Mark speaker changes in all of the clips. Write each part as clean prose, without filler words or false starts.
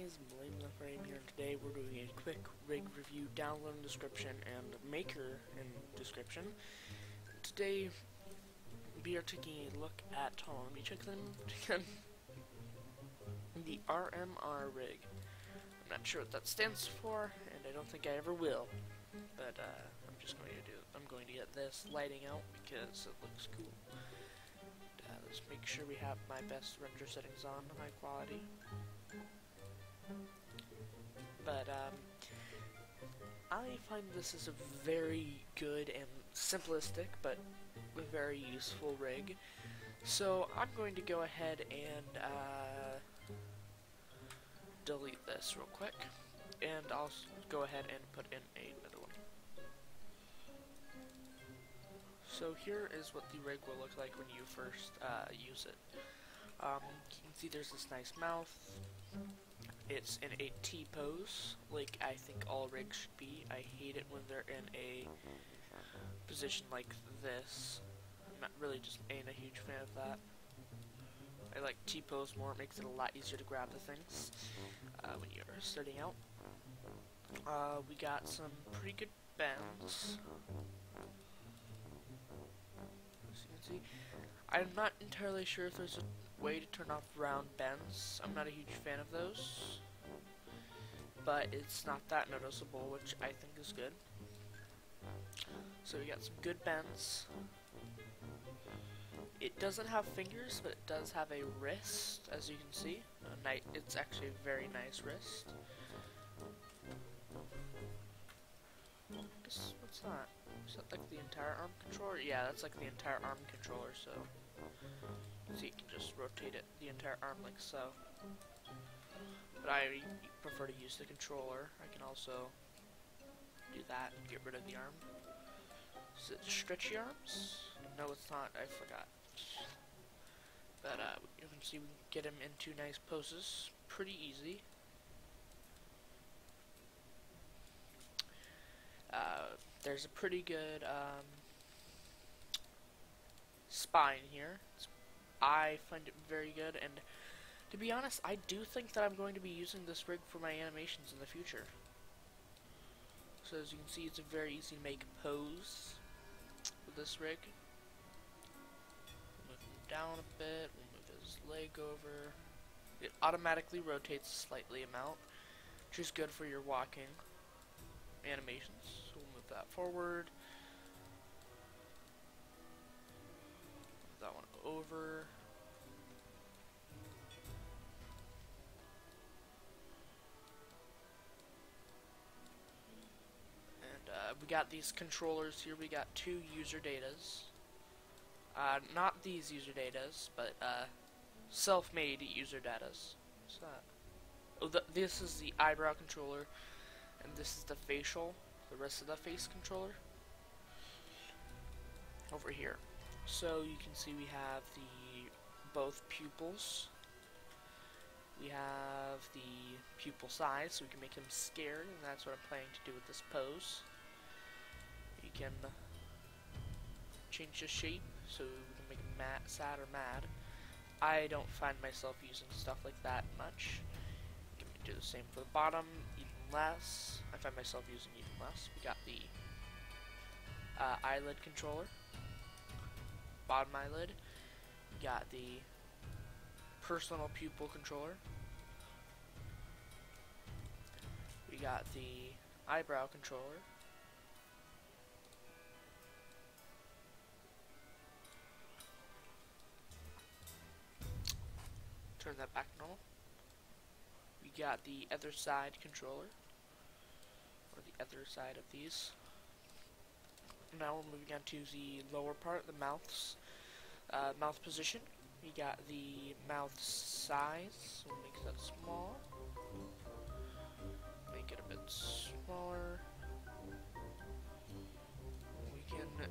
Speaker 1: Guys, Blame the Frame here, and today we're doing a quick rig review, download in description, and maker in description. Today we are taking a look at, hold on, let me check them again, the RmR Rig. I'm not sure what that stands for, and I don't think I ever will, but I'm going to get this lighting out because it looks cool. Let's make sure we have my best render settings on, high quality. But I find this is a very good and simplistic, but a very useful rig. So I'm going to go ahead and delete this real quick, and I'll go ahead and put in another one. So here is what the rig will look like when you first use it. You can see there's this nice mouth. It's in a T pose, like I think all rigs should be. I hate it when they're in a position like this. I'm not really just ain't a huge fan of that. I like T pose more. It makes it a lot easier to grab the things when you're starting out. We got some pretty good bends. As you can see, I'm not entirely sure if there's a way to turn off round bends. I'm not a huge fan of those, but it's not that noticeable, which I think is good. So we got some good bends. It doesn't have fingers, but it does have a wrist, as you can see. It's actually a very nice wrist. What's that? Is that like the entire arm controller? Yeah, that's like the entire arm controller, so you can just rotate it, the entire arm, like so. But I prefer to use the controller. I can also do that and get rid of the arm. Is it stretchy arms? No, it's not. I forgot. But you can see we can get him into nice poses pretty easy. There's a pretty good spine here. I find it very good, and to be honest, I do think that I'm going to be using this rig for my animations in the future. So as you can see, it's a very easy to make pose with this rig. We'll move him down a bit, we'll move his leg over. It automatically rotates slightly amount, which is good for your walking animations. So we'll move that forward. Move that one over. We got these controllers here. We got two user datas. Not these user datas, but self-made user datas. What's that? Oh, this is the eyebrow controller, and this is the facial, the rest of the face controller. Over here. So you can see we have both pupils. We have the pupil size, so we can make him scared, and that's what I'm planning to do with this pose. You can change the shape, so we can make him sad or mad. I don't find myself using stuff like that much. You can do the same for the bottom, even less. I find myself using even less. We got the eyelid controller, bottom eyelid. We got the personal pupil controller. We got the eyebrow controller. Turn that back normal. We got the other side controller, or the other side of these. Now we're moving on to the lower part, the mouth position. We got the mouth size, so we'll make that small. Make it a bit smaller.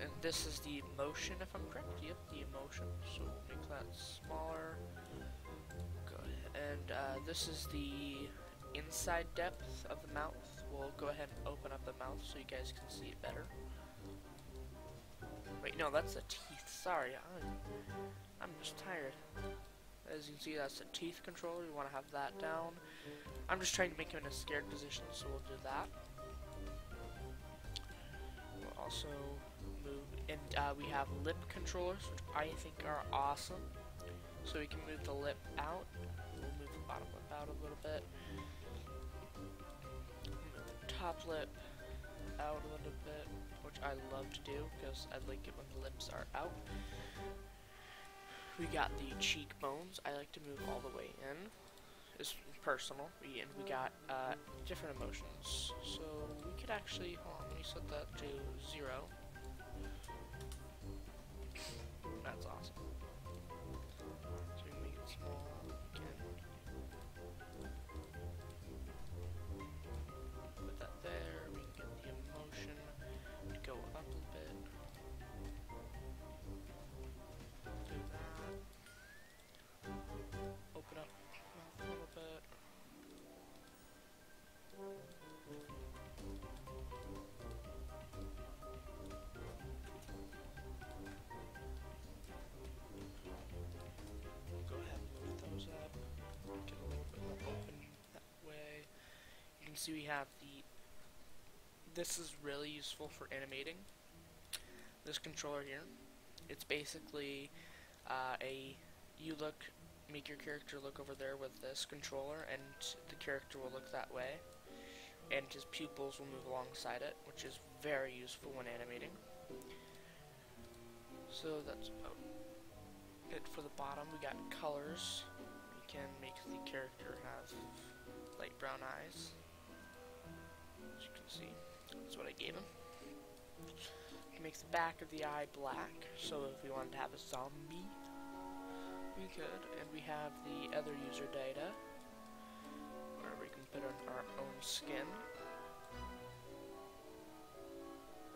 Speaker 1: And this is the motion, if I'm correct. Yep, the emotion. So we'll make that smaller. Go ahead. And this is the inside depth of the mouth. We'll go ahead and open up the mouth so you guys can see it better. Wait, no, that's the teeth. Sorry, I'm just tired. As you can see, that's the teeth controller. You want to have that down. I'm just trying to make him in a scared position, so we'll do that. We'll also move, and we have lip controllers, which I think are awesome. So we can move the lip out. We'll move the bottom lip out a little bit. Move the top lip out a little bit, which I love to do because I like it when the lips are out. We got the cheekbones. I like to move all the way in. It's personal. And we got different emotions. So we could actually, hold on, let me set that to 0. That's awesome. So we can make it small again. Put that there. We can get the emotion to go up a bit. Do that. Open up mouth a little bit. Go ahead and move those up. Get a little bit more open that way. You can see we have the. This is really useful for animating. This controller here. It's basically make your character look over there with this controller, and the character will look that way, and his pupils will move alongside it, which is very useful when animating. So that's about it for the bottom. We got colors. We can make the character have light brown eyes. As you can see, that's what I gave him. We can make the back of the eye black, so if we wanted to have a zombie, we could. And we have the other user data, where we can put on our own skin.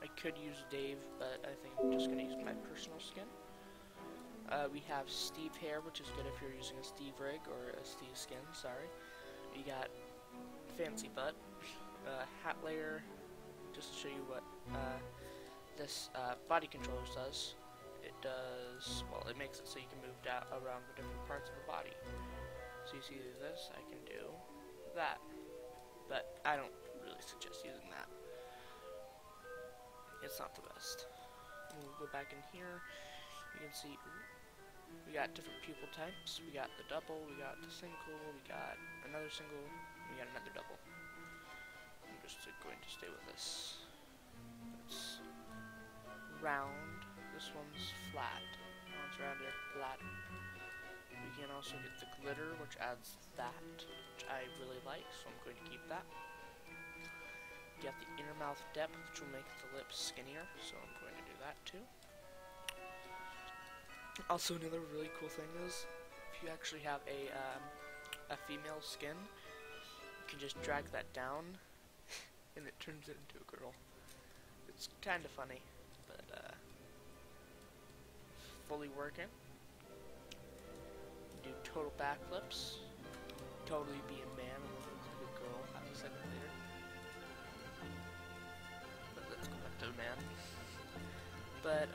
Speaker 1: I could use Dave, but I think I'm just going to use my personal skin. We have Steve hair, which is good if you're using a Steve rig or a Steve skin, sorry. We got fancy butt, hat layer, just to show you what this body controller does. It does, well, it makes it so you can move around the different parts of the body. So you see this, I can do that, but I don't really suggest using that. It's not the best. We'll go back in here. You can see we got different pupil types. We got the double, we got the single, we got another single, we got another double. I'm just going to stay with this. It's round. This one's flat. One's round here, flat. We can also get the glitter, which adds that, which I really like, so I'm going to keep that. You got the inner mouth depth, which will make the lips skinnier, so I'm going to do that too. Also, another really cool thing is, if you actually have a female skin, you can just drag that down, and it turns it into a girl. It's kind of funny, but fully working. Do total backflips. Totally be a man and then look like a girl half a second later. But let's go back to a man. But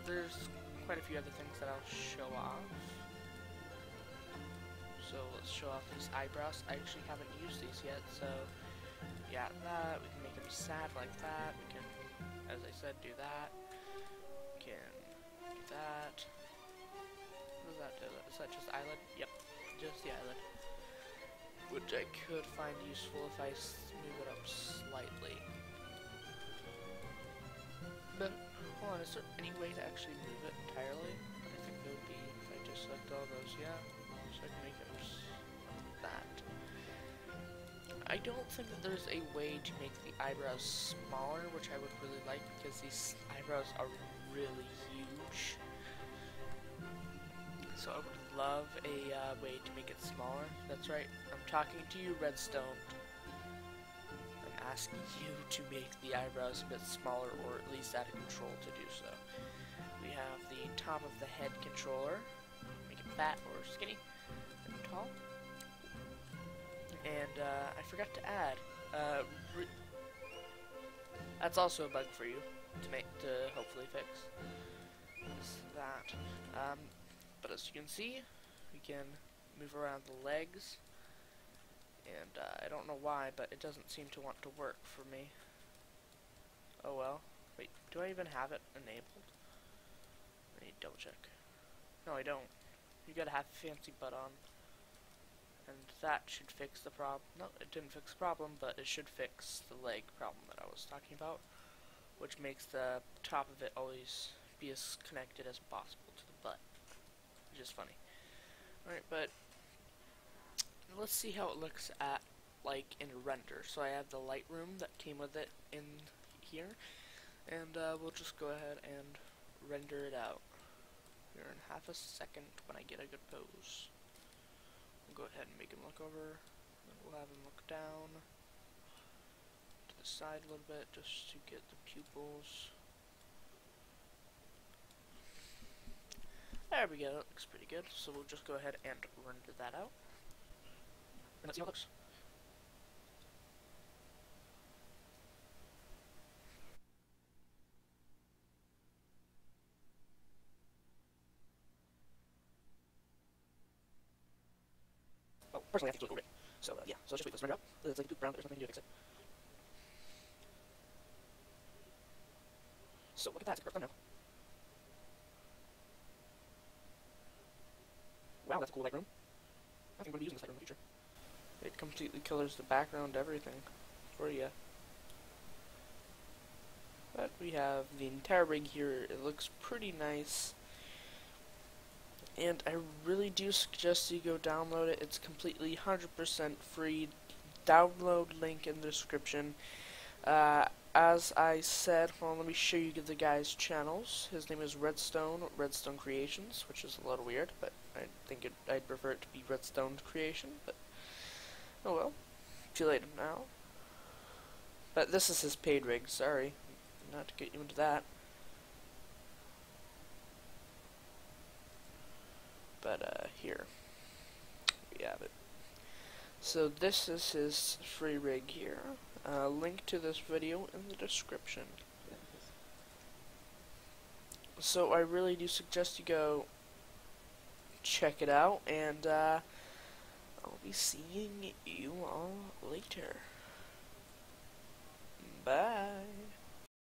Speaker 1: there's quite a few other things that I'll show off. So let's show off these eyebrows. I actually haven't used these yet, so yeah, that. We can make them sad like that. We can, as I said, do that. We can do that. What does that do? Is that just eyelid? Yep, just the eyelid. Which I could find useful if I move it up slightly. But, hold on, is there any way to actually move it entirely? I think it would be if I just select all those, yeah. So I can make it that. I don't think that there's a way to make the eyebrows smaller, which I would really like, because these eyebrows are really huge. So I would love a way to make it smaller. That's right, I'm talking to you, Redstone. I'm asking you to make the eyebrows a bit smaller, or at least out of control to do so. We have the top of the head controller. Make it fat or skinny and tall. And I forgot to add, that's also a bug for you to hopefully fix. Is that. But as you can see, we can move around the legs, and I don't know why, but it doesn't seem to want to work for me. Oh well. Wait, do I even have it enabled? I need to double check. No, I don't. You gotta have fancy butt on. And that should fix the problem. No, it didn't fix the problem, but it should fix the leg problem that I was talking about, which makes the top of it always be as connected as possible to the butt, which is funny. Alright, but let's see how it looks at, like, in render. So I have the Lightroom that came with it in here, and we'll just go ahead and render it out here in half a second when I get a good pose. We'll go ahead and make him look over, and we'll have him look down to the side a little bit just to get the pupils. There we go, that looks pretty good. So we'll just go ahead and render that out, and let's see how it looks. Well, personally, I think it's really cool rig. So, yeah, so let's just wait for this to render out. It's like a dupe brown, but there's nothing to do to fix it. So, look at that, it's a perfect thumbnail. Wow, that's a cool Lightroom. I think I'm going to be using this Lightroom in the future. It completely colors the background, everything, for you. But we have the entire rig here. It looks pretty nice. And I really do suggest you go download it. It's completely 100% free. Download link in the description. As I said, well, let me show you the guy's channels. His name is Redstone Creations, which is a little weird, but I think I'd prefer it to be Redstone Creation, but oh well. Too late now. But this is his paid rig, sorry. Not to get you into that. But here we have it. So this is his free rig here. Link to this video in the description. So I really do suggest you go check it out, and I'll be seeing you all later. Bye.